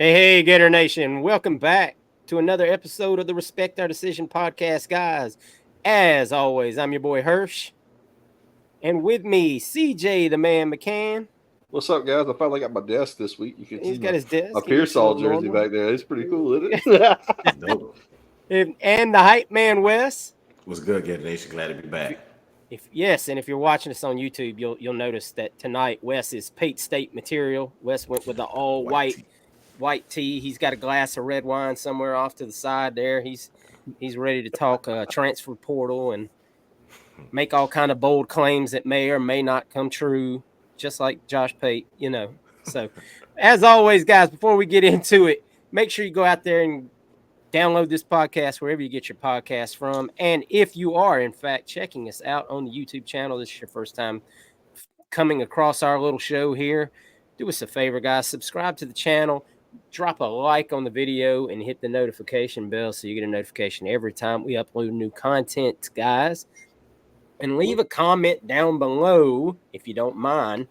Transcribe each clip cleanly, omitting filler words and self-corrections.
Hey, Gator Nation. Welcome back to another episode of the Respect Our Decision podcast, guys. As always, I'm your boy Hirsch. And with me, CJ the man McCann. What's up, guys? I finally got my desk this week. You can He's see got his my desk. He looks a Pearsall little jersey normal. back there. It's pretty cool, isn't it? It's dope. And the hype man, Wes. What's good, Gator Nation? Glad to be If, back. and if you're watching us on YouTube, you'll notice that tonight Wes is Pate State material. Wes went with the all white tee. He's got a glass of red wine somewhere off to the side there. He's ready to talk transfer portal and make all kind of bold claims that may or may not come true, just like Josh Pate, So, as always, guys, before we get into it, make sure you go out there and download this podcast wherever you get your podcast from. And if you are, in fact, checking us out on the YouTube channel, this is your first time coming across our little show here, do us a favor, guys. Subscribe to the channel, drop a like on the video, and hit the notification bell so you get a notification every time we upload new content, guys. And leave a comment down below, if you don't mind,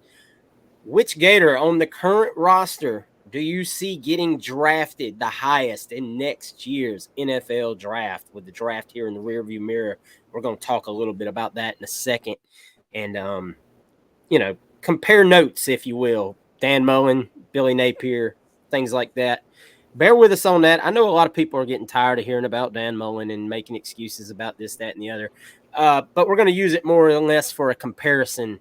which Gator on the current roster do you see getting drafted the highest in next year's NFL draft? With the draft here in the rearview mirror, we're going to talk a little bit about that in a second. And, compare notes, if you will. Dan Mullen, Billy Napier, things like that. Bear with us on that. I know a lot of people are getting tired of hearing about Dan Mullen and making excuses about this, that, and the other. But we're going to use it more or less for a comparison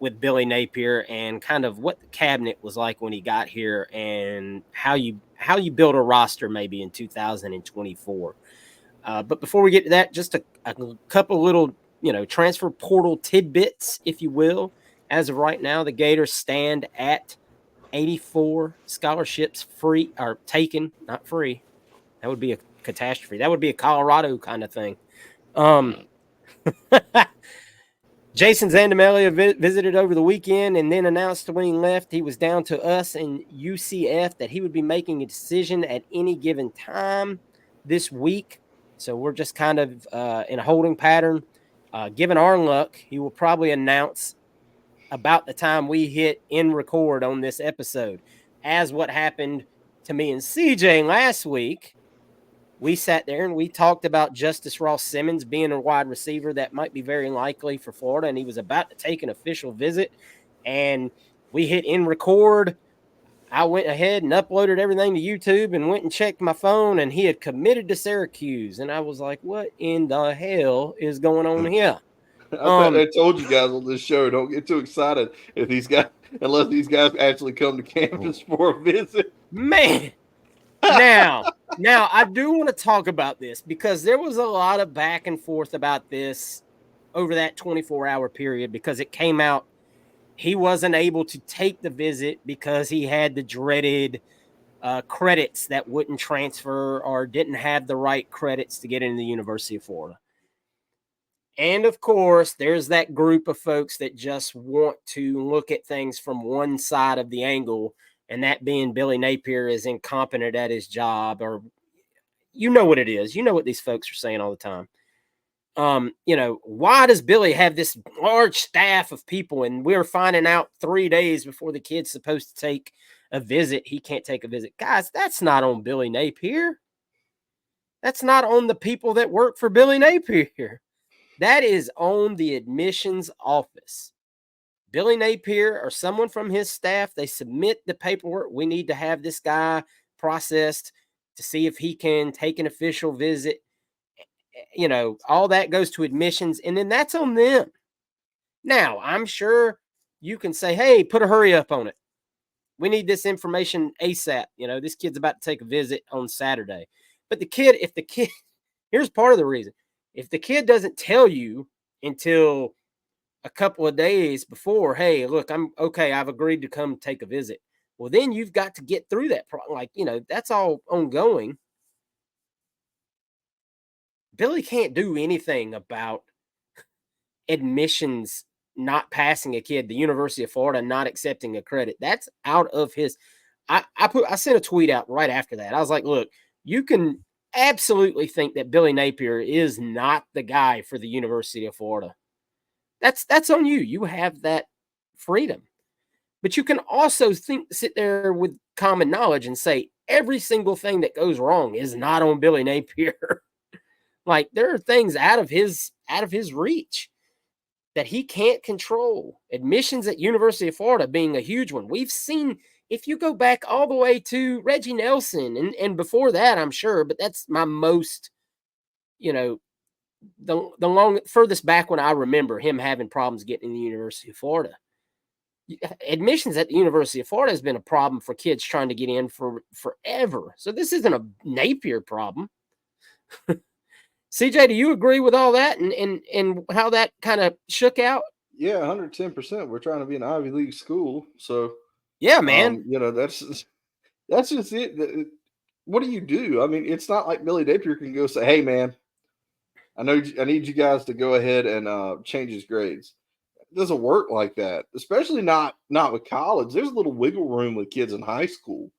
with Billy Napier and kind of what the cabinet was like when he got here and how you build a roster maybe in 2024. But before we get to that, just a couple little, transfer portal tidbits, if you will. As of right now, the Gators stand at 84 scholarships free or taken, not free. That would be a catastrophe. That would be a Colorado kind of thing. Jason Zandamelia visited over the weekend and then announced when he left he was down to us and UCF that he would be making a decision at any given time this week. So we're just kind of in a holding pattern. Given our luck, he will probably announce about the time we hit in record on this episode. As what happened to me and CJ last week, we sat there and we talked about Justice Ross Simmons being a wide receiver that might be very likely for Florida, and he was about to take an official visit, and we hit in record. I went ahead and uploaded everything to YouTube and went and checked my phone, and he had committed to Syracuse, and I was like, what in the hell is going on here? I told you guys on this show, don't get too excited unless these guys actually come to campus for a visit. Man. Now, I do want to talk about this because there was a lot of back and forth about this over that 24-hour period because it came out he wasn't able to take the visit because he had the dreaded credits that wouldn't transfer or didn't have the right credits to get into the University of Florida. And, of course, there's that group of folks that just want to look at things from one side of the angle, and that being Billy Napier is incompetent at his job, or you know what it is. You know what these folks are saying all the time. Why does Billy have this large staff of people, and we're finding out 3 days before the kid's supposed to take a visit, he can't take a visit? Guys, that's not on Billy Napier. That's not on the people that work for Billy Napier. That is on the admissions office. Billy Napier or someone from his staff, they submit the paperwork. We need to have this guy processed to see if he can take an official visit. All that goes to admissions, and then that's on them. Now, I'm sure you can say, hey, put a hurry up on it. We need this information ASAP. This kid's about to take a visit on Saturday. But here's part of the reason. If the kid doesn't tell you until a couple of days before, hey, look, I'm okay, I've agreed to come take a visit. Well, then you've got to get through that. That's all ongoing. Billy can't do anything about admissions not passing a kid, the University of Florida not accepting a credit. That's out of his. I sent a tweet out right after that. I was like, look, you can absolutely think that Billy Napier is not the guy for the University of Florida. That's on you. You have that freedom. But you can also sit there with common knowledge and say every single thing that goes wrong is not on Billy Napier. Like there are things out of his reach that he can't control. Admissions at University of Florida being a huge one. We've seen, if you go back all the way to Reggie Nelson and before that, I'm sure, but that's my most, the furthest back when I remember him having problems getting in the University of Florida. Admissions at the University of Florida has been a problem for kids trying to get in for forever. So this isn't a Napier problem. CJ, do you agree with all that and how that kind of shook out? Yeah, 110%. We're trying to be an Ivy League school, so yeah, man. That's just it. What do you do? I mean, it's not like Billy Napier can go say, "Hey, man, I need you guys to go ahead and change his grades." It doesn't work like that, especially not with college. There's a little wiggle room with kids in high school,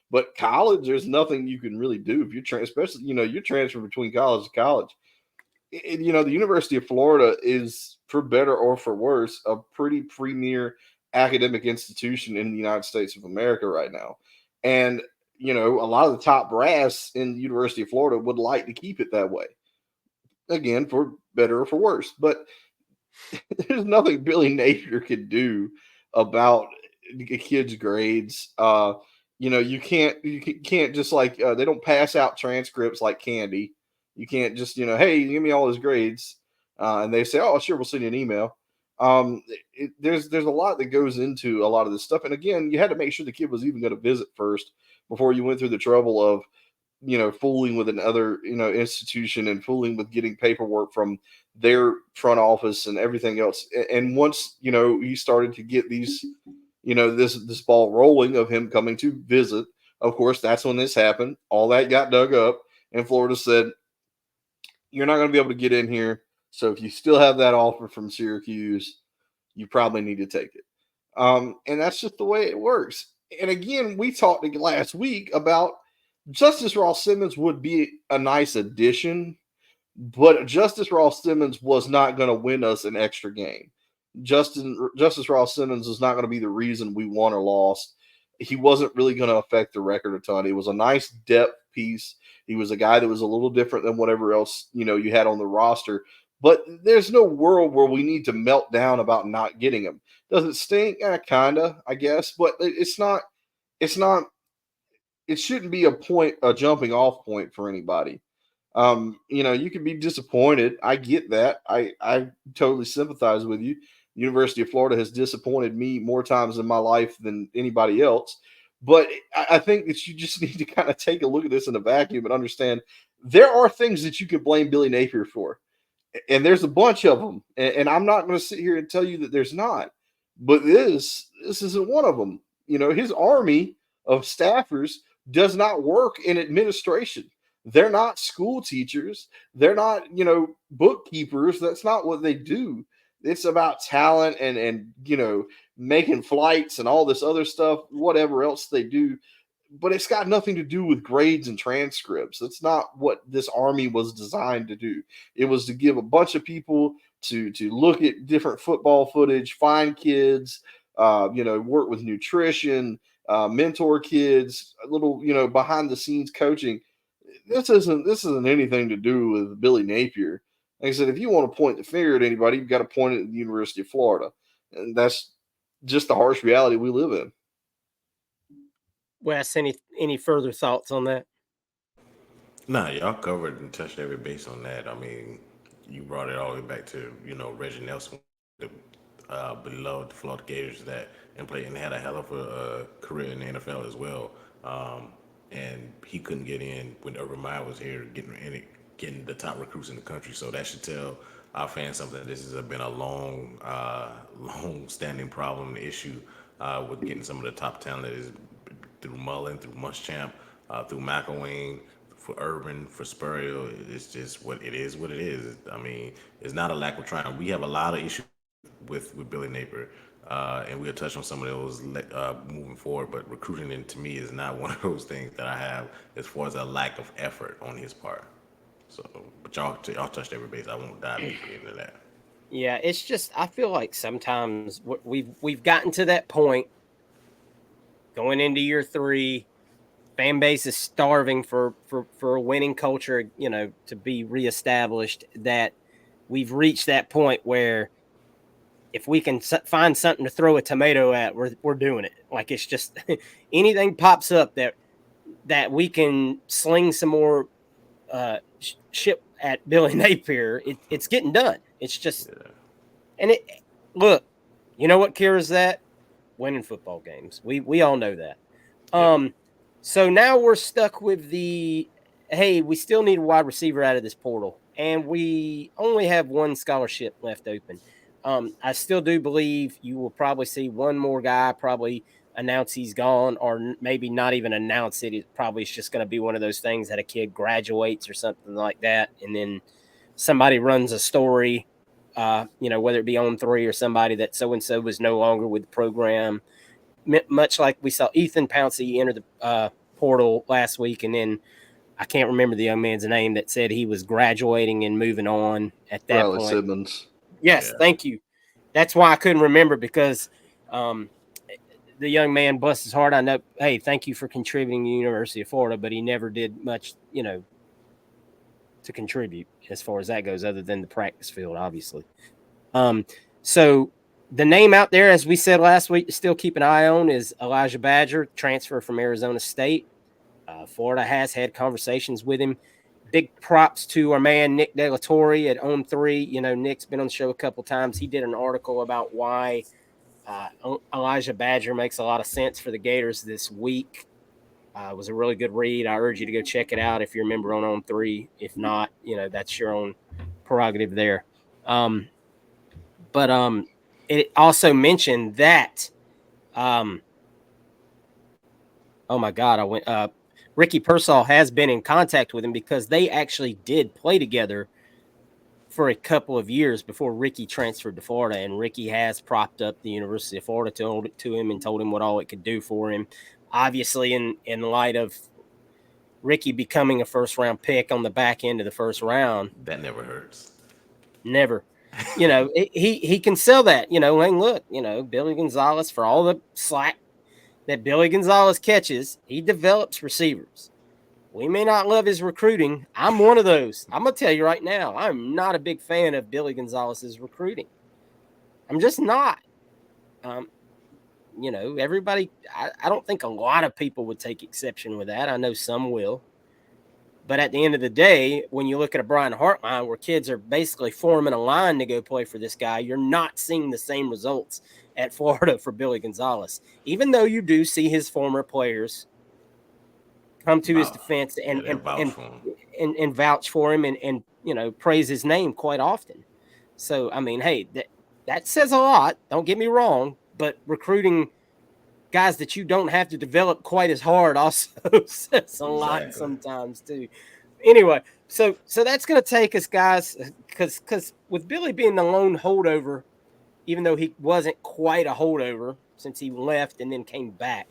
but college, there's nothing you can really do if you're especially you're transferring between college to college. The University of Florida is, for better or for worse, a pretty premier academic institution in the United States of America right now, and a lot of the top brass in the University of Florida would like to keep it that way. Again, for better or for worse, but there's nothing Billy Napier could do about a kid's grades. You can't just like they don't pass out transcripts like candy. You can't just hey, give me all his grades, and they say, oh, sure, we'll send you an email. There's a lot that goes into a lot of this stuff, and again, you had to make sure the kid was even going to visit first before you went through the trouble of fooling with another institution and fooling with getting paperwork from their front office and everything else. And once he started to get these this ball rolling of him coming to visit, of course that's when this happened. All that got dug up, and Florida said, you're not going to be able to get in here, so if you still have that offer from Syracuse, you probably need to take it. And that's just the way it works. And again, we talked last week about Justice Ross Simmons would be a nice addition, but Justice Ross Simmons was not going to win us an extra game. Justice Ross Simmons is not going to be the reason we won or lost. He wasn't really going to affect the record a ton. It was a nice depth piece. He was a guy that was a little different than whatever else you had on the roster. But there's no world where we need to melt down about not getting him. Does it stink? Kinda, I guess, but it's not. It shouldn't be a jumping off point for anybody. You can be disappointed. I get that. I totally sympathize with you. University of Florida has disappointed me more times in my life than anybody else. But I think that you just need to kind of take a look at this in a vacuum and understand there are things that you can blame Billy Napier for. And there's a bunch of them. And I'm not going to sit here and tell you that there's not. But this isn't one of them. His army of staffers does not work in administration. They're not school teachers. They're not, bookkeepers. That's not what they do. It's about talent and making flights and all this other stuff, whatever else they do. But it's got nothing to do with grades and transcripts. That's not what this army was designed to do. It was to give a bunch of people to look at different football footage, find kids, work with nutrition, mentor kids, a little, behind the scenes coaching. This isn't anything to do with Billy Napier. Like I said, if you want to point the finger at anybody, you've got to point it at the University of Florida. And that's just the harsh reality we live in. Wes, any further thoughts on that? Nah, y'all covered and touched every base on that. I mean, you brought it all the way back to, Reggie Nelson, the beloved Florida Gators that and had a hell of a career in the NFL as well. And he couldn't get in when Urban Meyer was here, getting the top recruits in the country. So that should tell our fans something. This has been a long-standing problem, issue with getting some of the top talent that is through Mullen, through Muschamp, through McElwain, for Urban, for Spurrier. It's just what it is. I mean, it's not a lack of trying. We have a lot of issues with Billy Napier. And we'll touch on some of those moving forward, but recruiting to me is not one of those things that I have as far as a lack of effort on his part. So, but y'all touched every base. I won't dive deeply into that. Yeah, it's just I feel like sometimes we've gotten to that point going into year 3. Fan base is starving for a winning culture, to be reestablished. That we've reached that point where if we can find something to throw a tomato at, we're doing it. Like, it's just anything pops up that we can sling some more ship at Billy Napier. It's getting done. It's just, and look, you know what cures that? Winning football games. We all know that. So now we're stuck with hey, we still need a wide receiver out of this portal, and we only have one scholarship left open. I still do believe you will probably see one more guy probably announce he's gone, or maybe not even announce it. It probably is just going to be one of those things that a kid graduates or something like that, and then somebody runs a story, whether it be on 3 or somebody that so-and-so was no longer with the program. Much like we saw Ethan Pouncey enter the portal last week, and then I can't remember the young man's name that said he was graduating and moving on at that Riley point. Simmons. Yes, thank you. That's why I couldn't remember, because the young man bless his heart. I know, hey, thank you for contributing to the University of Florida, but he never did much, to contribute as far as that goes, other than the practice field, obviously. So the name out there, as we said last week, to still keep an eye on is Elijah Badger, transfer from Arizona State. Florida has had conversations with him. Big props to our man Nick De La Torre at On 3. Nick's been on the show a couple times. He did an article about why Elijah Badger makes a lot of sense for the Gators this week. It was a really good read. I urge you to go check it out if you're a member on 3. If not, that's your own prerogative there. But it also mentioned that, oh my God, Ricky Pearsall has been in contact with him, because they actually did play together for a couple of years before Ricky transferred to Florida, and Ricky has propped up the University of Florida to him and told him what all it could do for him. Obviously, in light of Ricky becoming a first-round pick on the back end of the first round. That never hurts. Never. He can sell that, and look, Billy Gonzalez, for all the slack that Billy Gonzalez catches, he develops receivers. We may not love his recruiting. I'm one of those. I'm going to tell you right now, I'm not a big fan of Billy Gonzalez's recruiting. I'm just not. Everybody, I don't think a lot of people would take exception with that. I know some will. But at the end of the day, when you look at a Brian Hartline where kids are basically forming a line to go play for this guy, you're not seeing the same results at Florida for Billy Gonzalez. Even though you do see his former players come to his defense and vouch for him and praise his name quite often. So, I mean, hey, that says a lot. Don't get me wrong. But recruiting guys that you don't have to develop quite as hard also says a lot sometimes too. Anyway, so that's going to take us, guys, because with Billy being the lone holdover, even though he wasn't quite a holdover since he left and then came back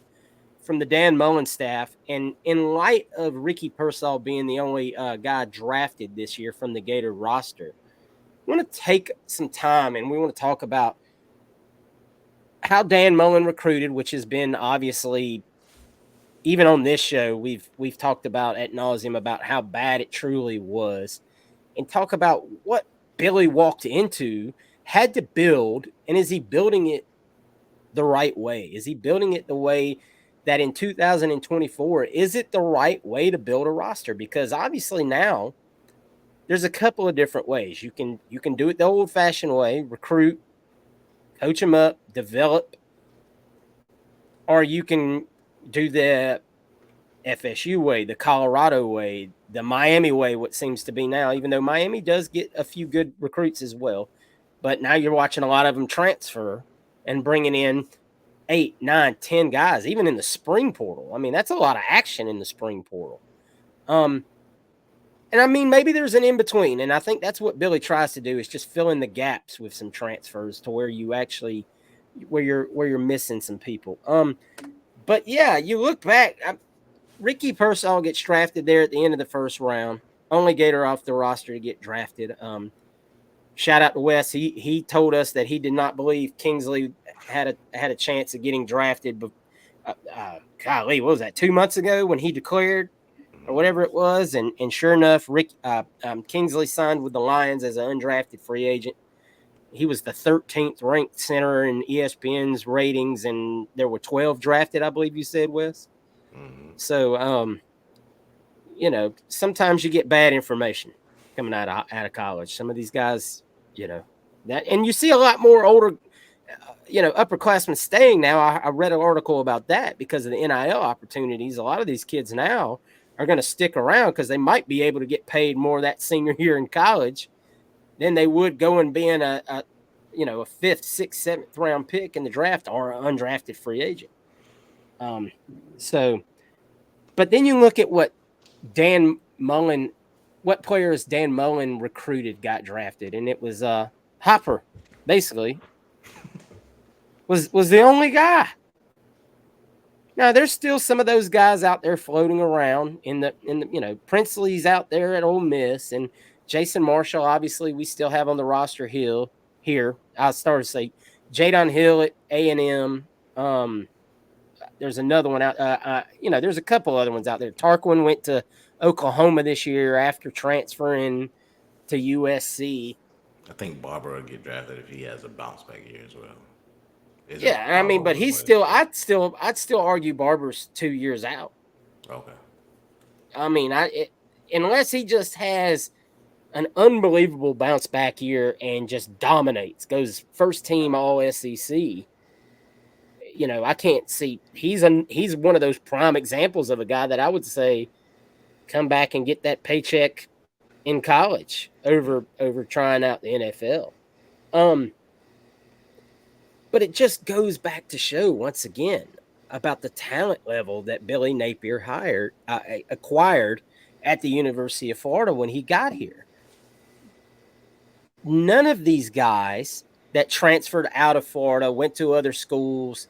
from the Dan Mullen staff, and in light of Ricky Pearsall being the only guy drafted this year from the Gator roster, we want to take some time and we want to talk about how Dan Mullen recruited, which has been obviously, even on this show, we've talked about ad nauseum about how bad it truly was, and talk about what Billy walked into, had to build, and is he building it the right way? Is he building it the way that in 2024, is it the right way to build a roster? Because obviously now there's a couple of different ways. You can do it the old-fashioned way, recruit, coach them up, develop, or you can do the FSU way, the Colorado way, the Miami way, what seems to be now, even though Miami does get a few good recruits as well. But now you're watching a lot of them transfer and bringing in 8, 9, 10 guys, even in the spring portal. I mean, that's a lot of action in the spring portal. And I mean, maybe there's an in-between, and I think that's what Billy tries to do, is just fill in the gaps with some transfers to where you actually where you're missing some people. But yeah, you look back, Ricky Pearsall gets drafted there at the end of the first round. Only Gator off the roster to get drafted. Shout out to Wes. He told us that he did not believe Kingsley had a chance of getting drafted Golly, what was that? 2 months ago when he declared or whatever it was, and sure enough, Kingsley signed with the Lions as an undrafted free agent. He was the 13th ranked center in ESPN's ratings, and there were 12 drafted, I believe you said, Wes. So, sometimes you get bad information coming out of college. Some of these guys, that, and you see a lot more older, upperclassmen staying now. I read an article about that because of the NIL opportunities. A lot of these kids now are going to stick around because they might be able to get paid more that senior year in college than they would go and being a 5th, 6th, 7th round pick in the draft or an undrafted free agent. But then you look at what players Dan Mullen recruited got drafted, and it was Hopper, basically, was the only guy. Now there's still some of those guys out there floating around in the Princely's out there at Ole Miss, and Jason Marshall, obviously, we still have on the roster here. I started to say Jadon Hill at A&M. There's another one out. There's a couple other ones out there. Tarquin went to Oklahoma this year after transferring to USC. I think Barber will get drafted if he has a bounce back year as well. But he's still. I'd still argue Barber's 2 years out. Okay. I mean, unless he just has an unbelievable bounce back year and just dominates, goes first team All SEC. I can't see. He's one of those prime examples of a guy that I would say come back and get that paycheck in college over trying out the NFL. But it just goes back to show once again about the talent level that Billy Napier acquired at the University of Florida when he got here. None of these guys that transferred out of Florida, went to other schools,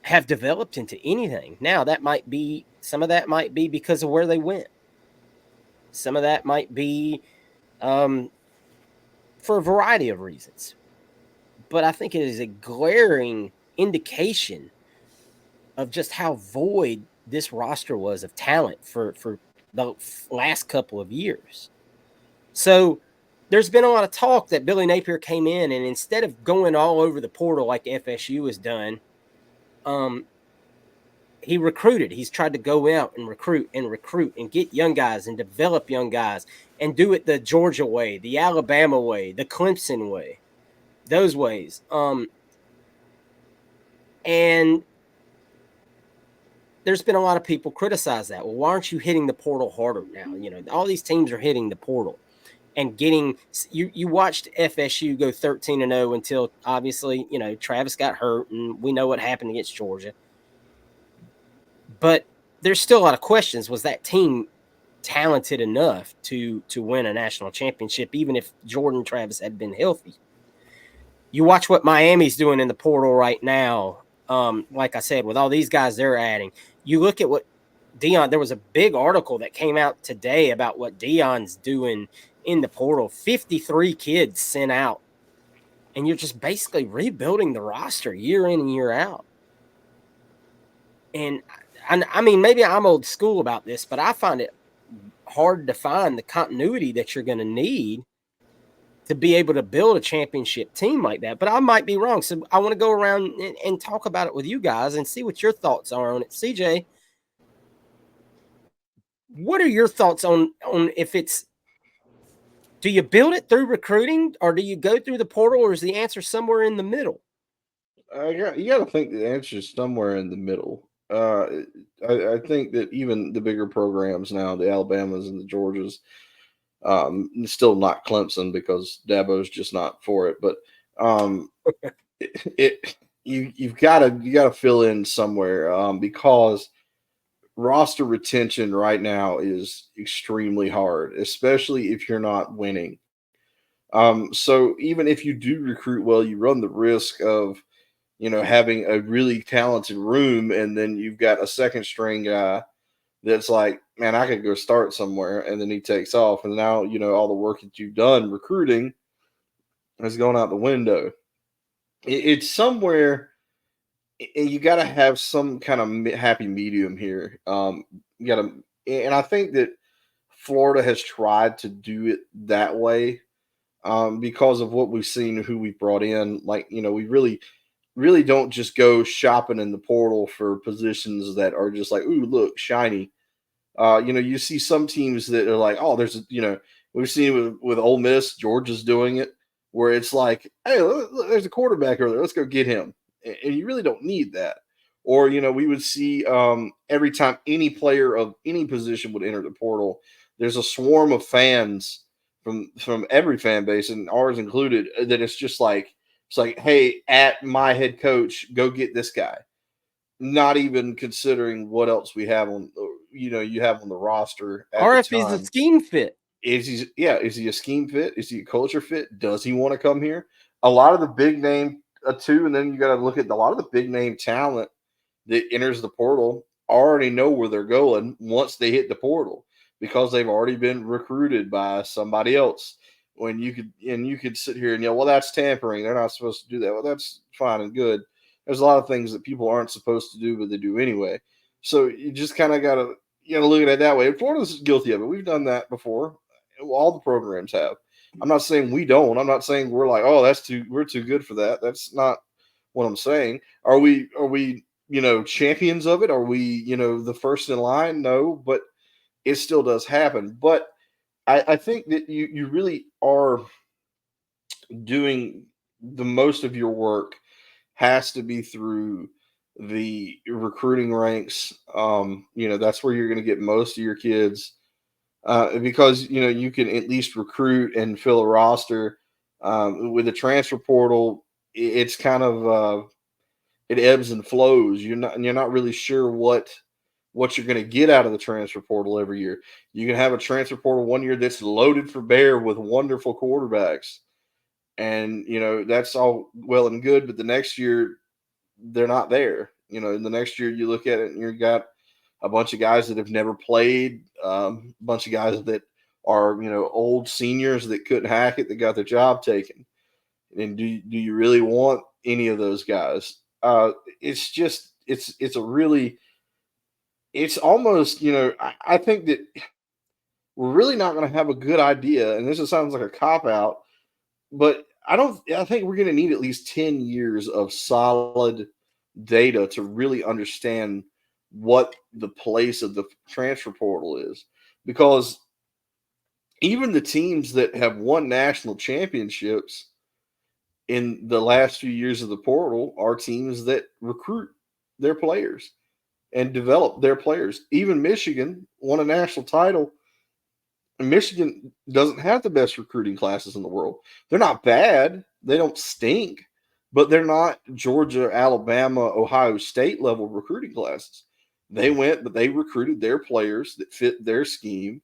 have developed into anything. Now, some of that might be because of where they went. Some of that might be for a variety of reasons. But I think it is a glaring indication of just how void this roster was of talent for the last couple of years. So there's been a lot of talk that Billy Napier came in, and instead of going all over the portal like FSU has done, he recruited. He's tried to go out and recruit and get young guys and develop young guys and do it the Georgia way, the Alabama way, the Clemson way, those ways. And there's been a lot of people criticize that. Well, why aren't you hitting the portal harder now? All these teams are hitting the portal and getting you watched FSU go 13-0 until obviously, Travis got hurt, and we know what happened against Georgia. But there's still a lot of questions. Was that team talented enough to win a national championship, even if Jordan Travis had been healthy? You watch what Miami's doing in the portal right now. Like I said, with all these guys they're adding, you look at what Deion. There was a big article that came out today about what Deion's doing in the portal. 53 kids sent out, and you're just basically rebuilding the roster year in and year out. And I mean, maybe I'm old school about this, but I find it hard to find the continuity that you're going to need to be able to build a championship team like that. But I might be wrong. So I want to go around and talk about it with you guys and see what your thoughts are on it. CJ, what are your thoughts on if it's, do you build it through recruiting, or do you go through the portal, or is the answer somewhere in the middle? You got to think the answer is somewhere in the middle. I think that even the bigger programs now, the Alabamas and the Georgias, still not Clemson because Dabo's just not for it. But you've got to fill in somewhere because roster retention right now is extremely hard, especially if you're not winning. So even if you do recruit well, you run the risk of having a really talented room, and then you've got a second string guy that's like, man, I could go start somewhere, and then he takes off, and now all the work that you've done recruiting has gone out the window. It's somewhere and you got to have some kind of happy medium here. You got to, and I think that Florida has tried to do it that way because of what we've seen, who we brought in. Like, we really don't just go shopping in the portal for positions that are just like, ooh, look, shiny. You see some teams that are like, oh, we've seen with Ole Miss, Georgia's doing it, where it's like, hey, look, there's a quarterback over there, let's go get him, and you really don't need that. Or we would see every time any player of any position would enter the portal, there's a swarm of fans from every fan base, and ours included, that it's like, hey, at my head coach, go get this guy, not even considering what else we have you have on the roster at Or the if he's a time. scheme fit. Is he a scheme fit? Is he a culture fit? Does he want to come here? A lot of the big name too, and then you got to look at a lot of the big name talent that enters the portal already know where they're going once they hit the portal, because they've already been recruited by somebody else. When you could sit here and yell, well, that's tampering, they're not supposed to do that. Well, that's fine and good. There's a lot of things that people aren't supposed to do, but they do anyway. So you just kind of gotta look at it that way. And Florida's guilty of it. We've done that before. All the programs have. I'm not saying we don't. I'm not saying we're like, oh, we're too good for that. That's not what I'm saying. Are we champions of it? Are we the first in line? No, but it still does happen. But I think that you really are doing the most of your work has to be through the recruiting ranks. That's where you're going to get most of your kids, because you can at least recruit and fill a roster. With the transfer portal, it's kind of it ebbs and flows. You're not really sure what you're going to get out of the transfer portal every year. You can have a transfer portal one year that's loaded for bear with wonderful quarterbacks, and that's all well and good, but the next year they're not there. In the next year you look at it and you got a bunch of guys that have never played, a bunch of guys that are old seniors that couldn't hack it, that got their job taken. And do you really want any of those guys? It's just it's a really it's almost I think that we're really not going to have a good idea, and this sounds like a cop out, but I think we're going to need at least 10 years of solid data to really understand what the place of the transfer portal is, because even the teams that have won national championships in the last few years of the portal are teams that recruit their players and develop their players. Even Michigan won a national title. Michigan doesn't have the best recruiting classes in the world. They're not bad. They don't stink, but they're not Georgia, Alabama, Ohio State level recruiting classes. They went, but they recruited their players that fit their scheme,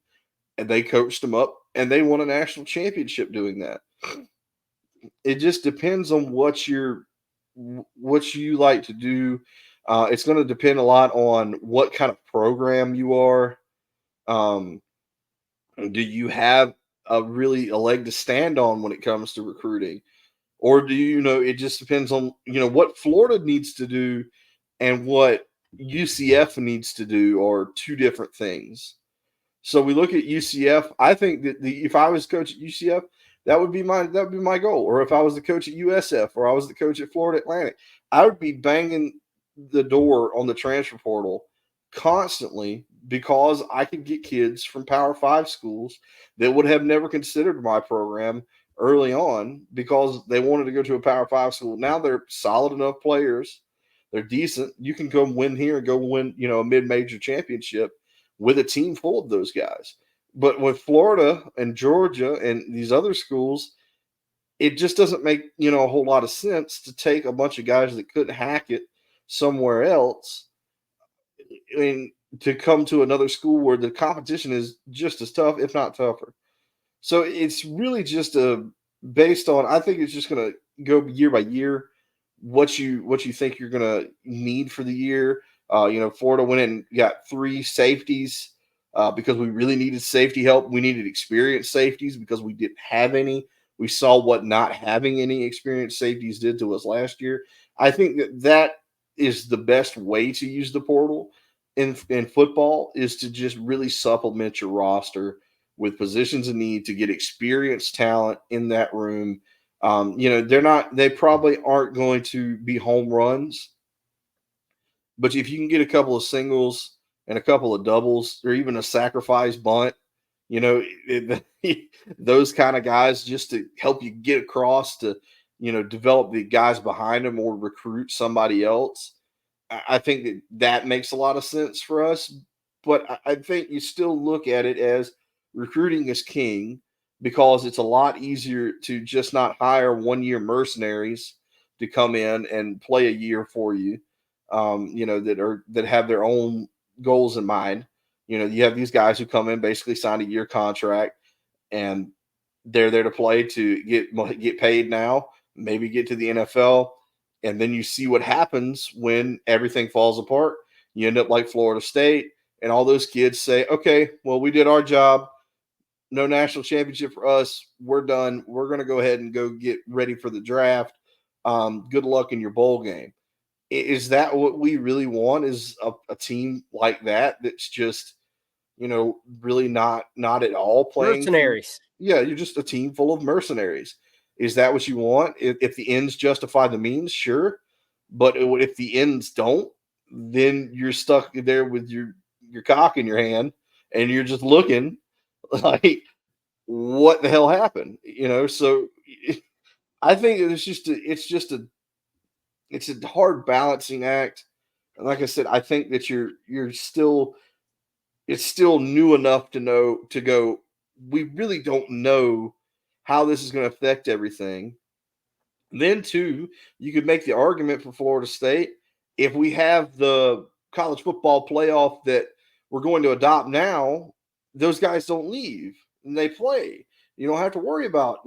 and they coached them up, and they won a national championship doing that. It just depends on what you like to do. It's going to depend a lot on what kind of program you are. Do you have a leg to stand on when it comes to recruiting? Or do it just depends on, what Florida needs to do and what UCF needs to do are two different things. So we look at UCF. I think that if I was coach at UCF, that would be my goal. Or if I was the coach at USF, or I was the coach at Florida Atlantic, I would be banging the door on the transfer portal constantly, because I could get kids from Power 5 schools that would have never considered my program early on because they wanted to go to a Power 5 school. Now they're solid enough players. They're decent. You can go win here and go win, a mid-major championship with a team full of those guys. But with Florida and Georgia and these other schools, it just doesn't make, a whole lot of sense to take a bunch of guys that couldn't hack it somewhere else, I mean, to come to another school where the competition is just as tough, if not tougher. So it's really just based on, I think it's just going to go year by year, what you think you're going to need for the year. Florida went in and got 3 safeties because we really needed safety help. We needed experienced safeties because we didn't have any. We saw what not having any experienced safeties did to us last year. I think that is the best way to use the portal in football is to just really supplement your roster with positions of need to get experienced talent in that room. They probably aren't going to be home runs, but if you can get a couple of singles and a couple of doubles or even a sacrifice bunt, those kind of guys just to help you get across to, develop the guys behind them or recruit somebody else. I think that makes a lot of sense for us. But I think you still look at it as recruiting is king because it's a lot easier to just not hire 1 year mercenaries to come in and play a year for you, that have their own goals in mind. You have these guys who come in, basically sign a year contract, and they're there to play to get paid now, maybe get to the NFL, and then you see what happens when everything falls apart. You end up like Florida State, and all those kids say, "Okay, well, we did our job. No national championship for us. We're done. We're going to go ahead and go get ready for the draft. Good luck in your bowl game." Is that what we really want? Is a team like that that's just really not at all playing for? Mercenaries. Yeah, you're just a team full of mercenaries. Is that what you want? If the ends justify the means, sure. But if the ends don't, then you're stuck there with your cock in your hand, and you're just looking like, what the hell happened? So I think it's a hard balancing act. And like I said, I think that you're still it's still new enough to know to go, we really don't know how this is going to affect everything. Then, too, you could make the argument for Florida State, if we have the college football playoff that we're going to adopt now, those guys don't leave and they play. You don't have to worry about,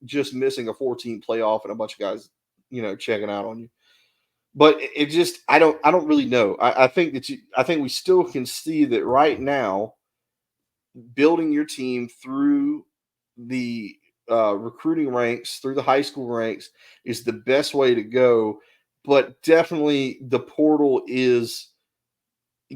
just missing a 14 playoff and a bunch of guys, checking out on you. But it just, I don't really know. I think we still can see that right now, building your team through the recruiting ranks, through the high school ranks, is the best way to go. But definitely, the portal is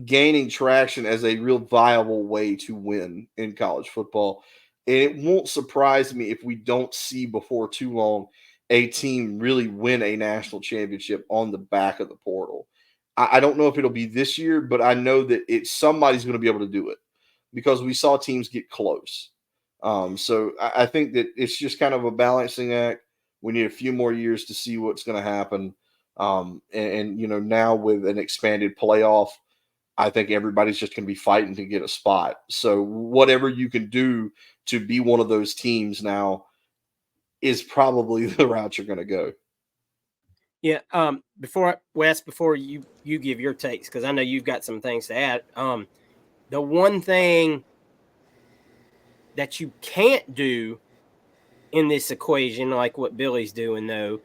gaining traction as a real viable way to win in college football. And it won't surprise me if we don't see before too long a team really win a national championship on the back of the portal. I don't know if it'll be this year, but I know that somebody's going to be able to do it because we saw teams get close. So I think that it's just kind of a balancing act. We need a few more years to see what's going to happen. Now with an expanded playoff, I think everybody's just going to be fighting to get a spot. So whatever you can do to be one of those teams now is probably the route you're going to go. Yeah. Before you give your takes, because I know you've got some things to add. The one thing that you can't do in this equation, like what Billy's doing, though,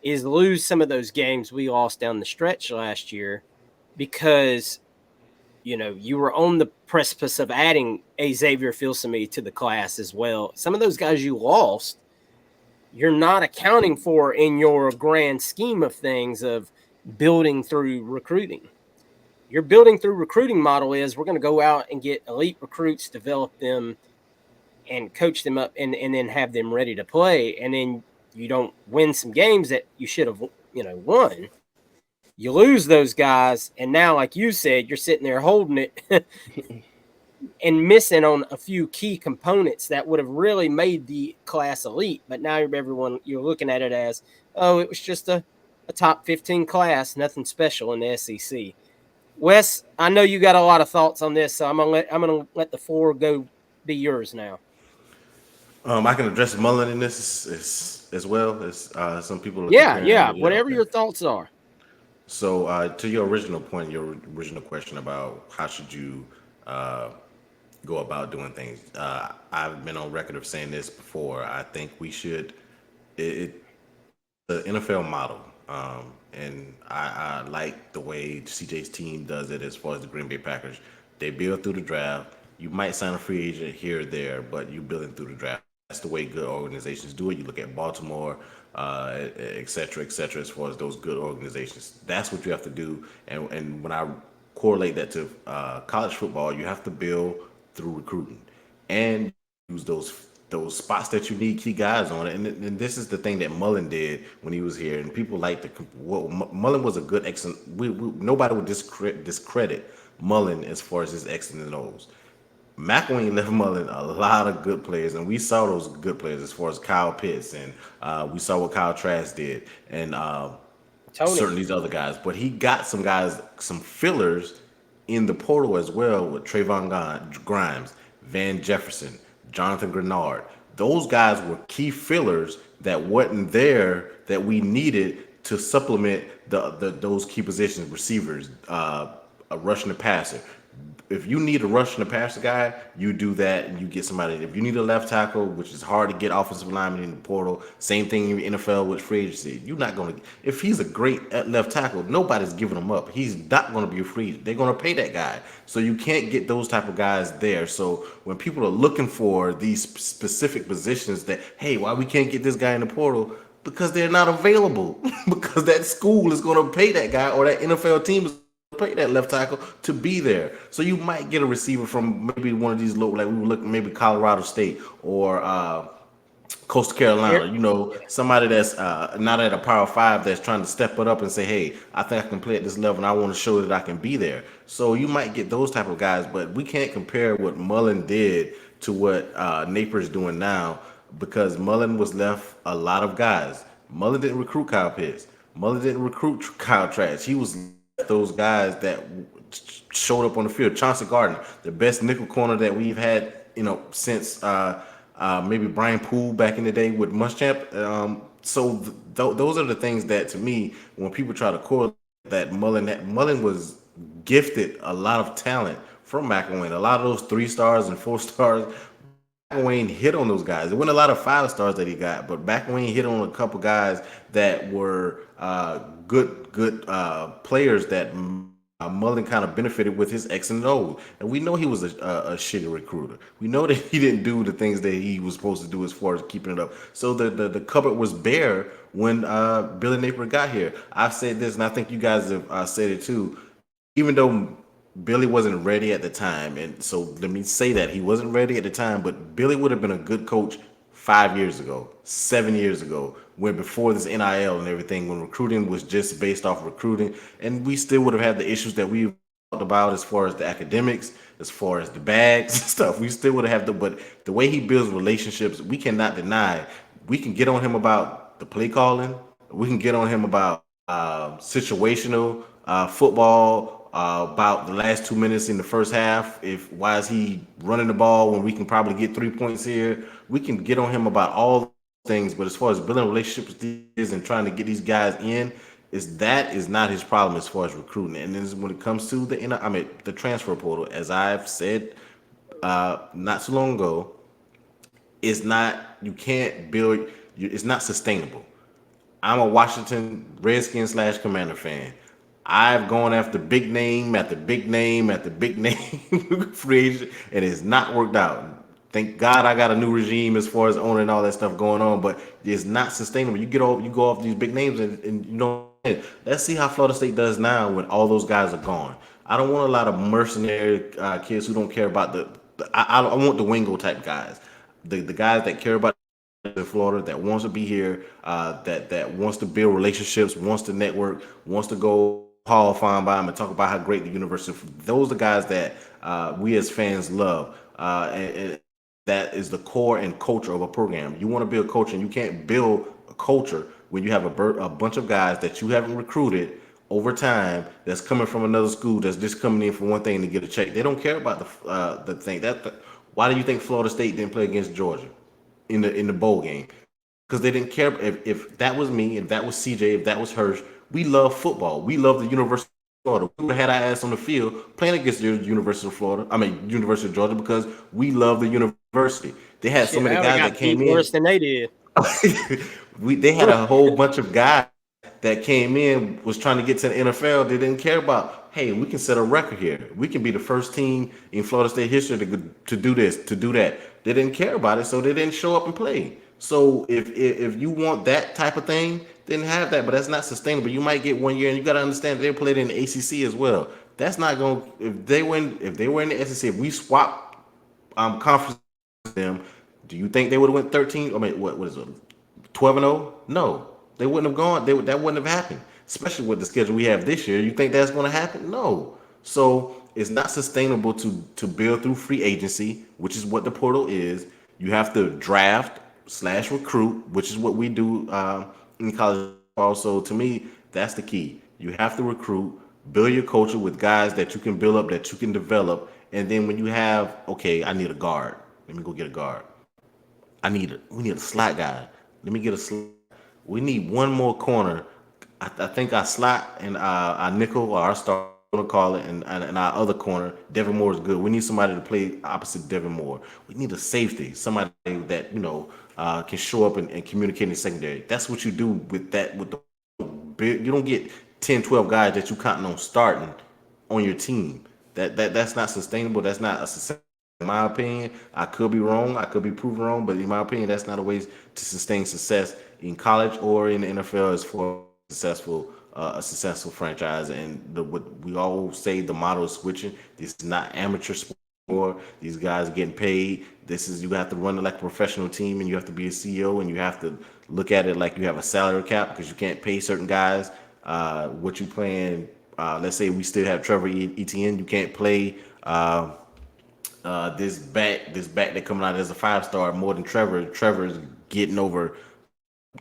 is lose some of those games we lost down the stretch last year because, you were on the precipice of adding a Xavier Filsaime to the class as well. Some of those guys you lost, you're not accounting for in your grand scheme of things of building through recruiting. Your building through recruiting model is we're going to go out and get elite recruits, develop them, and coach them up, and then have them ready to play. And then you don't win some games that you should have, won. You lose those guys, and now, like you said, you're sitting there holding it and missing on a few key components that would have really made the class elite. But now you're looking at it as, oh, it was just a top 15 class, nothing special in the SEC. Wes, I know you got a lot of thoughts on this, so I'm gonna let the floor be yours now. I can address Mullen in this as well as some people are Yeah, comparing. Yeah, whatever okay. your thoughts are. So to your original point, your original question about how should you go about doing things, I've been on record of saying this before. I think we should the NFL model, and I like the way CJ's team does it as far as the Green Bay Packers. They build through the draft. You might sign a free agent here or there, but you building through the draft. That's the way good organizations do it. You look at Baltimore, et cetera, et cetera, as far as those good organizations. That's what you have to do. And when I correlate that to college football, you have to build through recruiting and use those spots that you need key guys on it. And this is the thing that Mullen did when he was here. And people like to, well, Mullen was a good excellent. Nobody would discredit Mullen as far as his X's and O's. McElwain left Mullen a lot of good players, and we saw those good players as far as Kyle Pitts, and we saw what Kyle Trask did, and Tony. certain these other guys. But he got some guys, some fillers in the portal as well with Trayvon Grimes, Van Jefferson, Jonathan Grenard. Those guys were key fillers that wasn't there that we needed to supplement those key positions, receivers, a rushing the passer. If you need a rush and a passer guy, you do that and you get somebody. If you need a left tackle, which is hard to get offensive linemen in the portal, same thing in the NFL with free agency. You're not going to, if he's a great at left tackle, nobody's giving him up. He's not going to be a free. They're going to pay that guy. So you can't get those type of guys there. So when people are looking for these specific positions that, hey, why we can't get this guy in the portal? Because they're not available. Because that school is going to pay that guy or that NFL team is play that left tackle to be there. So you might get a receiver from maybe one of these local, like we were looking, maybe Colorado State or Coastal Carolina, somebody that's not at a Power 5 that's trying to step it up and say, hey, I think I can play at this level and I want to show that I can be there. So you might get those type of guys, but we can't compare what Mullen did to what Napier is doing now, because Mullen was left a lot of guys. Mullen didn't recruit Kyle Pitts. Mullen didn't recruit Kyle Trask. He was those guys that showed up on the field. Chauncey Gardner, the best nickel corner that we've had, since maybe Brian Poole back in the day with Muschamp. So those are the things that, to me, when people try to correlate that Mullen was gifted a lot of talent from McElwain. A lot of those 3 stars and 4 stars. McElwain hit on those guys. There weren't a lot of 5 stars that he got, but McElwain hit on a couple guys that were good players that Mullen kind of benefited with his X and O. And we know he was a shitty recruiter. We know that he didn't do the things that he was supposed to do as far as keeping it up. So the cupboard was bare when Billy Napier got here. I've said this, and I think you guys have said it too. Even though Billy wasn't ready at the time, and so let me say that he wasn't ready at the time, but Billy would have been a good coach 5 years ago, 7 years ago, when before this NIL and everything, when recruiting was just based off recruiting, and we still would have had the issues that we talked about as far as the academics, as far as the bags and stuff. We still would have but the way he builds relationships, we cannot deny. We can get on him about the play calling. We can get on him about situational football, about the last 2 minutes in the first half. Why is he running the ball when we can probably get 3 points here? We can get on him about all things, but as far as building relationships and trying to get these guys in, is not his problem as far as recruiting. And then when it comes to the transfer portal, as I've said not so long ago, it's not, you can't build, it's not sustainable. I'm a Washington Redskins / Commander fan. I've gone after big name after big name after big name free agent, and it's not worked out. Thank God I got a new regime as far as owner and all that stuff going on, but it's not sustainable. You go off these big names, and let's see how Florida State does now when all those guys are gone. I don't want a lot of mercenary kids who don't care about I want the Wingo type guys, the guys that care about in Florida, that wants to be here, that wants to build relationships, wants to network, wants to go Hall of Fame by them and talk about how great the university. Those are the guys that we as fans love, and that is the core and culture of a program. You want to build culture, and you can't build a culture when you have a bunch of guys that you haven't recruited over time, that's coming from another school, that's just coming in for one thing to get a check. They don't care about the thing. Why do you think Florida State didn't play against Georgia in the bowl game? Because they didn't care. If that was me, if that was CJ, if that was Hirsch, we love football. We love the University of Florida. We would have had our ass on the field playing against the University of University of Georgia, because we love the university. They had so many guys that came in worse than they did. They had a whole bunch of guys that came in, was trying to get to the NFL. They didn't care about, hey, we can set a record here. We can be the first team in Florida State history to do this, to do that. They didn't care about it, so they didn't show up and play. So if you want that type of thing, then have that. But that's not sustainable. You might get 1 year, and you got to understand they played in the ACC as well. That's not going. If they were in the SEC, if we swap conference with them, do you think they would have went 13? I mean, what is it? 12-0? No, they wouldn't have gone. That wouldn't have happened, especially with the schedule we have this year. You think that's going to happen? No. So it's not sustainable to build through free agency, which is what the portal is. You have to draft / recruit, which is what we do in college. Also, to me, that's the key. You have to recruit, build your culture with guys that you can build up, that you can develop, and then when you have, okay, I need a guard. Let me go get a guard. We need a slot guy. Let me get a slot. We need one more corner. I think our slot and our nickel or our star, gonna call it, and our other corner, Devin Moore is good. We need somebody to play opposite Devin Moore. We need a safety, somebody that can show up and communicate in the secondary. That's what you do with that. With the you don't get 10, 12 guys that you counting on starting on your team. That's not sustainable. That's not a success. In my opinion, I could be wrong. I could be proven wrong, but in my opinion, that's not a way to sustain success in college or in the NFL as for a successful franchise. And what we all say, the model is switching. This is not amateur sport anymore. These guys are getting paid. You have to run it like a professional team, and you have to be a CEO, and you have to look at it like you have a salary cap because you can't pay certain guys what you playing. Let's say we still have Trevor Etienne. You can't play. This back that coming out as a 5-star more than Trevor. Trevor's getting over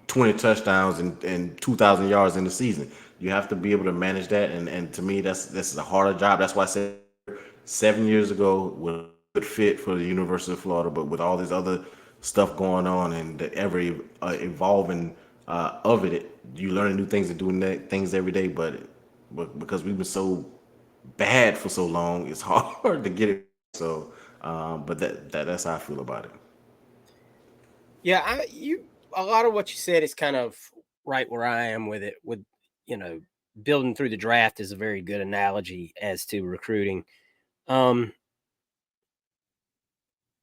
20 touchdowns and 2,000 yards in the season. You have to be able to manage that, and to me, this is a harder job. That's why I said 7 years ago was a good fit for the University of Florida, but with all this other stuff going on and the ever evolving of it, you learn new things and doing things every day. But because we've been so bad for so long, it's hard to get it. So, but that's how I feel about it. Yeah, a lot of what you said is kind of right where I am with it. With building through the draft is a very good analogy as to recruiting.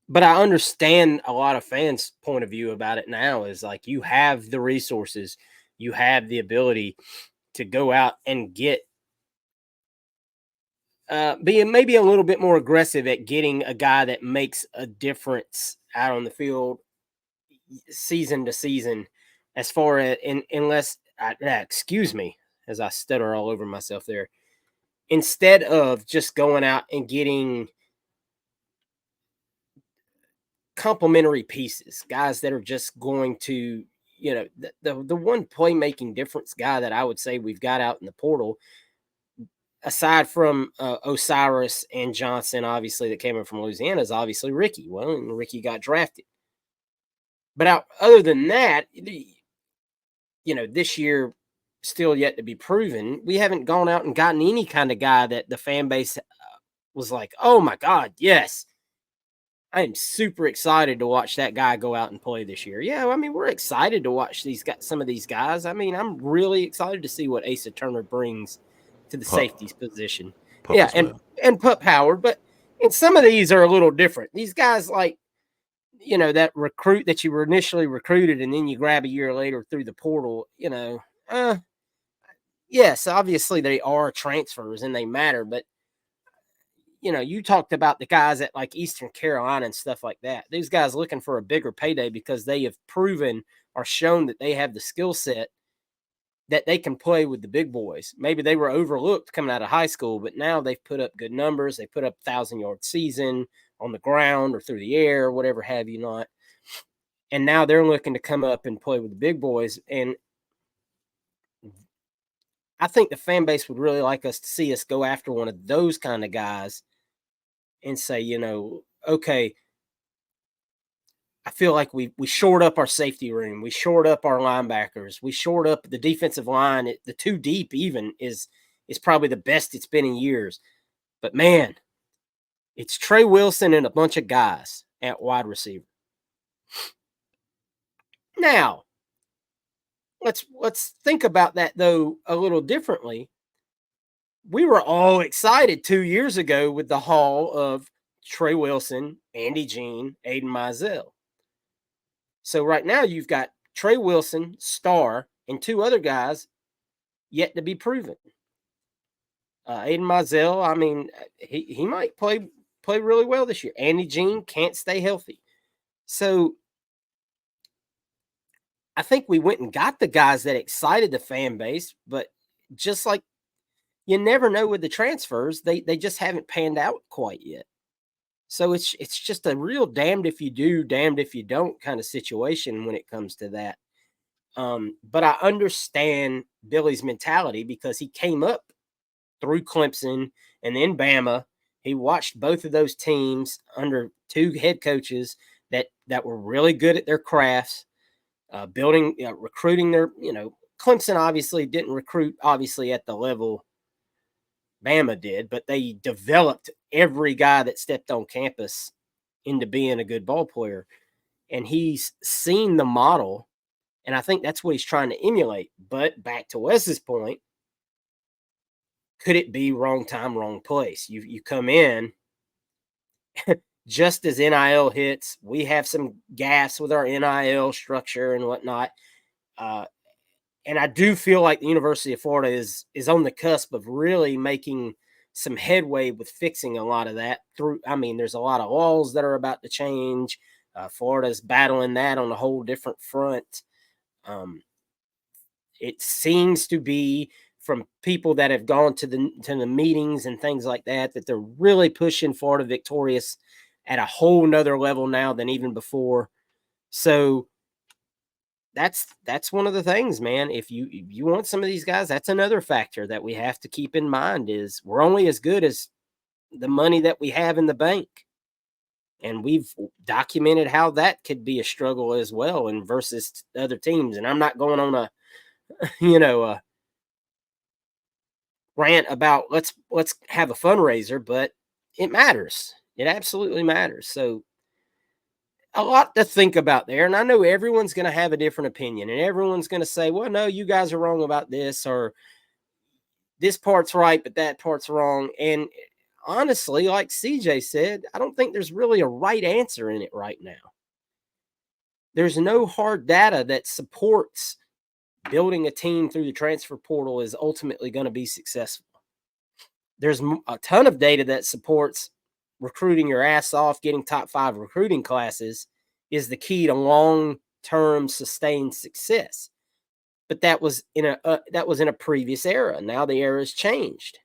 But I understand a lot of fans' point of view about it now is like you have the resources, you have the ability to go out and get being maybe a little bit more aggressive at getting a guy that makes a difference out on the field season to season, as far as excuse me, as I stutter all over myself there, instead of just going out and getting complementary pieces, guys that are just going to, the one playmaking difference guy that I would say we've got out in the portal, aside from Osiris and Johnson, obviously, that came in from Louisiana, is obviously Ricky. Well, and Ricky got drafted. But other than that, this year, still yet to be proven, we haven't gone out and gotten any kind of guy that the fan base was like, oh my God, yes. I am super excited to watch that guy go out and play this year. Yeah, I mean, we're excited to watch some of these guys. I mean, I'm really excited to see what Asa Turner brings to the safeties position. Pup yeah, and Pup Howard, and some of these are a little different. These guys, like, that recruit that you were initially recruited and then you grab a year later through the portal, yes, obviously they are transfers and they matter, but you talked about the guys at like Eastern Carolina and stuff like that. These guys looking for a bigger payday because they have proven or shown that they have the skill set that they can play with the big boys. Maybe they were overlooked coming out of high school, but now they've put up good numbers. They put up 1,000-yard season on the ground or through the air, whatever have you not. And now they're looking to come up and play with the big boys. And I think the fan base would really like us to see us go after one of those kind of guys and say, okay, I feel like we shored up our safety room. We shored up our linebackers. We shored up the defensive line. The two deep even is probably the best it's been in years. But man, it's Trey Wilson and a bunch of guys at wide receiver. Now, let's think about that though a little differently. We were all excited 2 years ago with the haul of Trey Wilson, Andy Jean, Aiden Mizell. So right now you've got Trey Wilson, star, and 2 other guys yet to be proven. Aiden Mizell, I mean, he might play really well this year. Andy Jean can't stay healthy. So I think we went and got the guys that excited the fan base, but just like you never know with the transfers, they just haven't panned out quite yet. So it's just a real damned if you do, damned if you don't kind of situation when it comes to that. But I understand Billy's mentality because he came up through Clemson and then Bama. He watched both of those teams under 2 head coaches that were really good at their crafts, building, recruiting their, Clemson obviously didn't recruit obviously at the level Bama did, but they developed every guy that stepped on campus into being a good ball player. And he's seen the model, and I think that's what he's trying to emulate. But back to Wes's point, could it be wrong time, wrong place? You come in just as NIL hits. We have some gaps with our NIL structure and whatnot. And I do feel like the University of Florida is on the cusp of really making some headway with fixing a lot of that. There's a lot of laws that are about to change. Florida's battling that on a whole different front. It seems to be from people that have gone to the meetings and things like that they're really pushing Florida victorious at a whole nother level now than even before. So that's one of the things, man. If you want some of these guys, that's another factor that we have to keep in mind is we're only as good as the money that we have in the bank. And we've documented how that could be a struggle as well and versus other teams. And I'm not going on a rant about let's have a fundraiser, but it matters. It absolutely matters. So a lot to think about there. And I know everyone's going to have a different opinion and everyone's going to say, well, no, you guys are wrong about this, or this part's right, but that part's wrong. And honestly, like CJ said, I don't think there's really a right answer in it right now. There's no hard data that supports building a team through the transfer portal is ultimately going to be successful. There's a ton of data that supports recruiting your ass off, getting top 5 recruiting classes is the key to long-term sustained success. But that was in a previous era. Now the era has changed.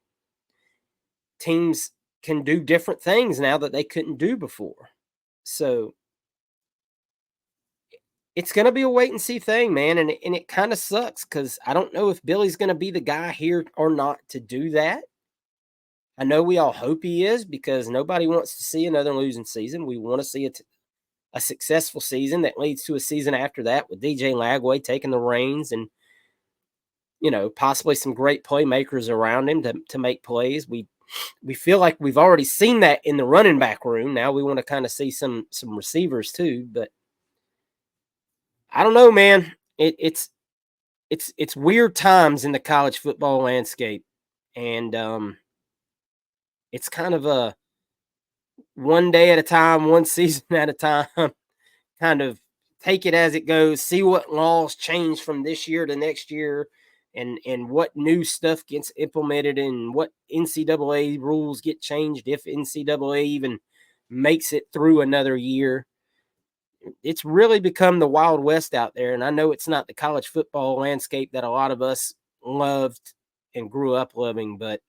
Teams can do different things now that they couldn't do before. So it's going to be a wait and see thing, man. And it kind of sucks because I don't know if Billy's going to be the guy here or not to do that. I know we all hope he is because nobody wants to see another losing season. We want to see a successful season that leads to a season after that with DJ Lagway taking the reins and, possibly some great playmakers around him to make plays. We feel like we've already seen that in the running back room. Now we want to kind of see some receivers too, but I don't know, man. It's weird times in the college football landscape, and it's kind of a one day at a time, one season at a time, kind of take it as it goes, see what laws change from this year to next year, and what new stuff gets implemented and what NCAA rules get changed if NCAA even makes it through another year. It's really become the Wild West out there, and I know it's not the college football landscape that a lot of us loved and grew up loving, but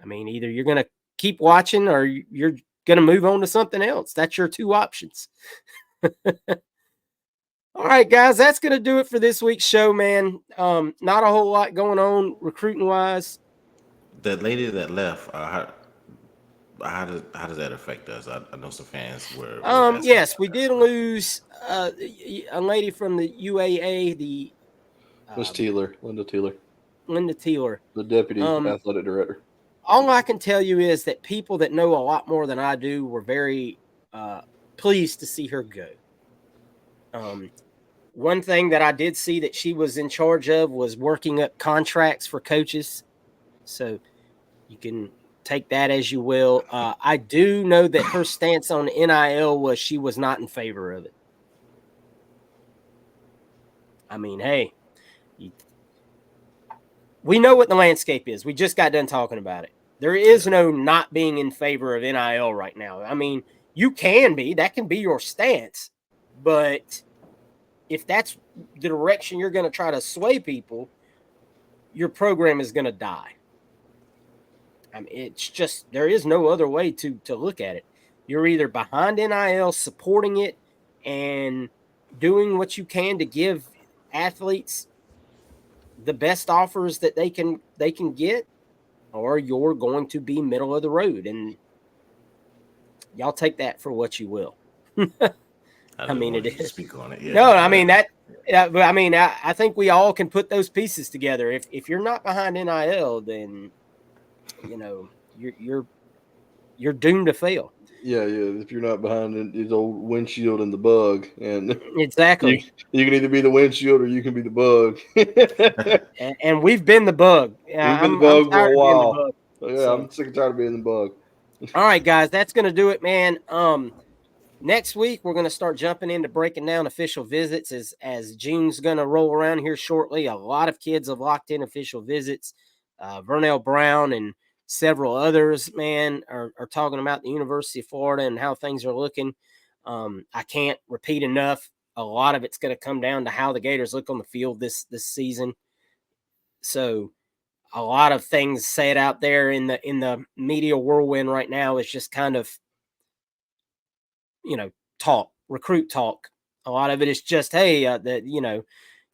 I mean, either you're going to keep watching or you're going to move on to something else. That's your 2 options. All right, guys, that's going to do it for this week's show, man. Not a whole lot going on recruiting-wise. That lady that left, how does that affect us? I know some fans were yes, we did lose a lady from the UAA, Miss Teeler, Linda Teeler, the deputy athletic director. All I can tell you is that people that know a lot more than I do were very pleased to see her go. One thing that I did see that she was in charge of was working up contracts for coaches. So you can take that as you will. I do know that her stance on NIL was she was not in favor of it. I mean, hey, we know what the landscape is. We just got done talking about it. There is no not being in favor of NIL right now. I mean, you can be. That can be your stance. But if that's the direction you're going to try to sway people, your program is going to die. I mean, it's just there is no other way to look at it. You're either behind NIL, supporting it, and doing what you can to give athletes the best offers that they can get, or you're going to be middle of the road, and y'all take that for what you will. I mean, it is. Speak on it. Yeah. No, I mean that. I mean, I think we all can put those pieces together. If you're not behind NIL, then you're doomed to fail. Yeah. If you're not behind the old windshield and the bug, and exactly, you can either be the windshield or you can be the bug. and we've been the bug. We've been the bug for a while. I'm sick and tired of being the bug. All right, guys, that's gonna do it, man. Next week we're gonna start jumping into breaking down official visits as June's gonna roll around here shortly. A lot of kids have locked in official visits. Vernell Brown and several others, man, are talking about the University of Florida and how things are looking. I can't repeat enough. A lot of it's going to come down to how the Gators look on the field this season. So a lot of things said out there in the media whirlwind right now is just kind of, talk, recruit talk. A lot of it is just, hey,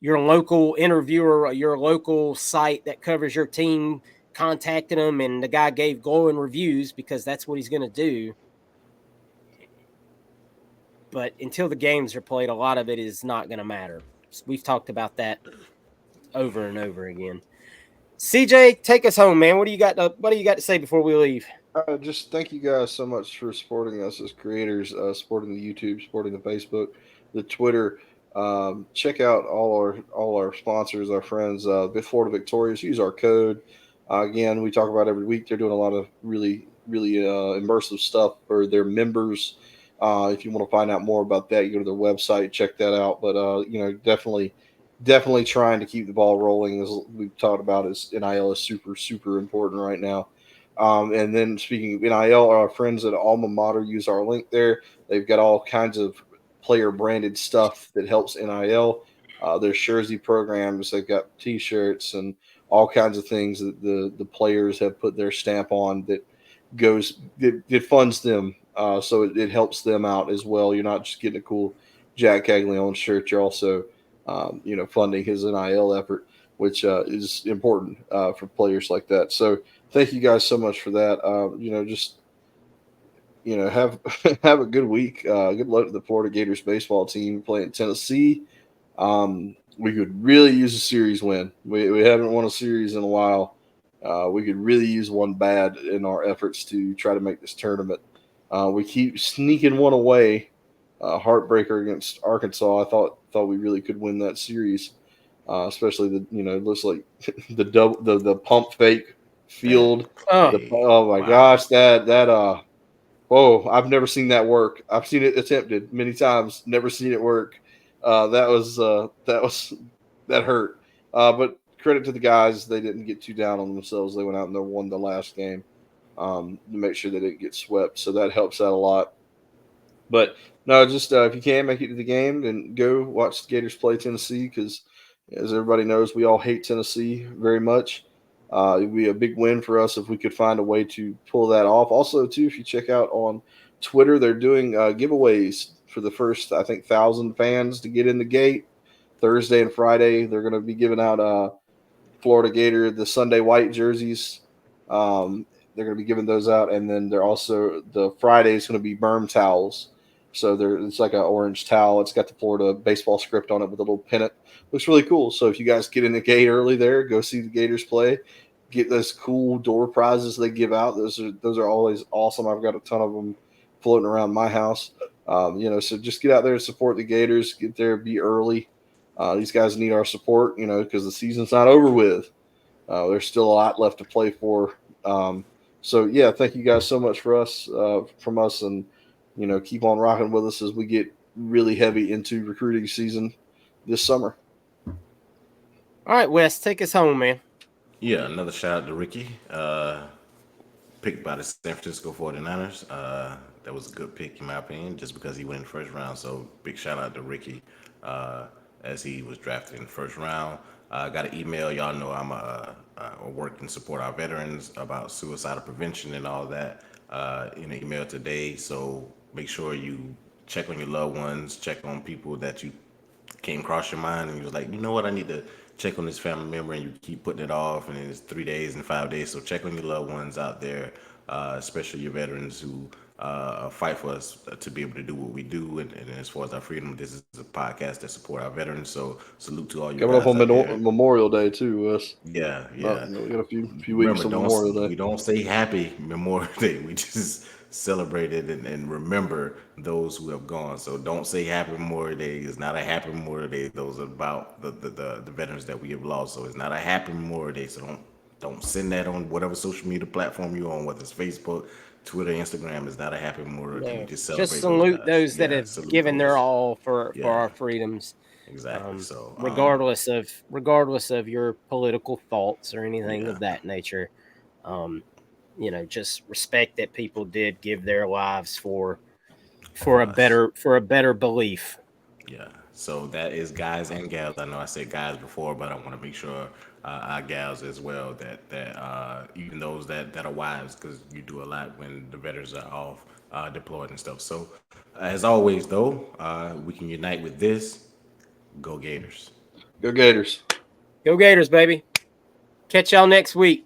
your local interviewer, your local site that covers your team contacted him and the guy gave glowing reviews because that's what he's going to do. But until the games are played, a lot of it is not going to matter. We've talked about that over and over again. CJ, take us home, man. What do you got to say before we leave? Just thank you guys so much for supporting us as creators, supporting the YouTube, supporting the Facebook, the Twitter. Check out all our sponsors, our friends, Florida Victorious. Use our code. Again, we talk about every week. They're doing a lot of really, really immersive stuff for their members. If you want to find out more about that, you go to their website, check that out. But definitely trying to keep the ball rolling, as we've talked about. Is NIL is super, super important right now. And then speaking of NIL, our friends at Alma Mater, use our link there. They've got all kinds of player branded stuff that helps NIL. Their jersey programs, they've got T-shirts and all kinds of things that the players have put their stamp on that funds them. So it helps them out as well. You're not just getting a cool Jack Caglione shirt. You're also, funding his NIL effort, which is important for players like that. So thank you guys so much for that. Have a good week. Good luck to the Florida Gators baseball team playing Tennessee. We could really use a series win. We haven't won a series in a while. We could really use one bad in our efforts to try to make this tournament. We keep sneaking one away. Heartbreaker against Arkansas. I thought we really could win that series, especially it looks like the pump fake field. Oh my gosh, whoa! I've never seen that work. I've seen it attempted many times, never seen it work. That hurt. But credit to the guys, they didn't get too down on themselves. They went out and they won the last game to make sure they didn't get swept. So that helps out a lot. But no, just if you can make it to the game, then go watch the Gators play Tennessee because, as everybody knows, we all hate Tennessee very much. It would be a big win for us if we could find a way to pull that off. Also, too, if you check out on Twitter, they're doing giveaways for the first, I think, 1,000 fans to get in the gate. Thursday and Friday, they're going to be giving out Florida Gator, the Sunday white jerseys. They're going to be giving those out. And then they're also, the Friday is going to be berm towels. So it's like an orange towel. It's got the Florida baseball script on it with a little pennant. Looks really cool. So if you guys get in the gate early there, go see the Gators play. Get those cool door prizes they give out. Those are always awesome. I've got a ton of them floating around my house. So just get out there and support the Gators. Get there, be early. These guys need our support, because the season's not over with. There's still a lot left to play for. So yeah, thank you guys so much from us, and keep on rocking with us as we get really heavy into recruiting season this summer. All right, Wes, take us home, man. Yeah, another shout out to Ricky. Picked by the San Francisco 49ers. That was a good pick in my opinion, just because he went in the first round. So big shout out to Ricky, uh, as he was drafted in the first round. Got an email. Y'all know I'm work and support our veterans about suicidal prevention and all that in an email today. So make sure you check on your loved ones, check on people that you came across your mind and you was like, you know what, I need to check on this family member, and you keep putting it off, and it's 3 days and 5 days. So check on your loved ones out there, especially your veterans who fight for us to be able to do what we do. And as far as our freedom, this is a podcast that support our veterans. So salute to all you Coming up guys on out there. Memorial Day too, Wes. Yeah, yeah. We got a few weeks Remember, of don't Memorial we Day. don't say Happy Memorial Day. We just celebrate it and remember those who have gone. So don't say Happy Memorial Day. It's not a Happy Memorial Day. Those are about the veterans that we have lost. So it's not a Happy Memorial Day. So don't send that on whatever social media platform you're on, whether it's Facebook, Twitter, Instagram. It's not a Happy Memorial Day. We No, just just celebrate those salute guys. those that Yeah, have salute given their those. all for Yeah, our freedoms, exactly. So regardless of your political thoughts or anything yeah, of that nature. Um, just respect that people did give their lives for us. for a better belief. Yeah. So that is guys and gals. I know I said guys before, but I want to make sure our gals as well, that even those that are wives, because you do a lot when the veterans are off deployed and stuff. So as always, though, we can unite with this. Go Gators. Go Gators. Go Gators, baby. Catch y'all next week.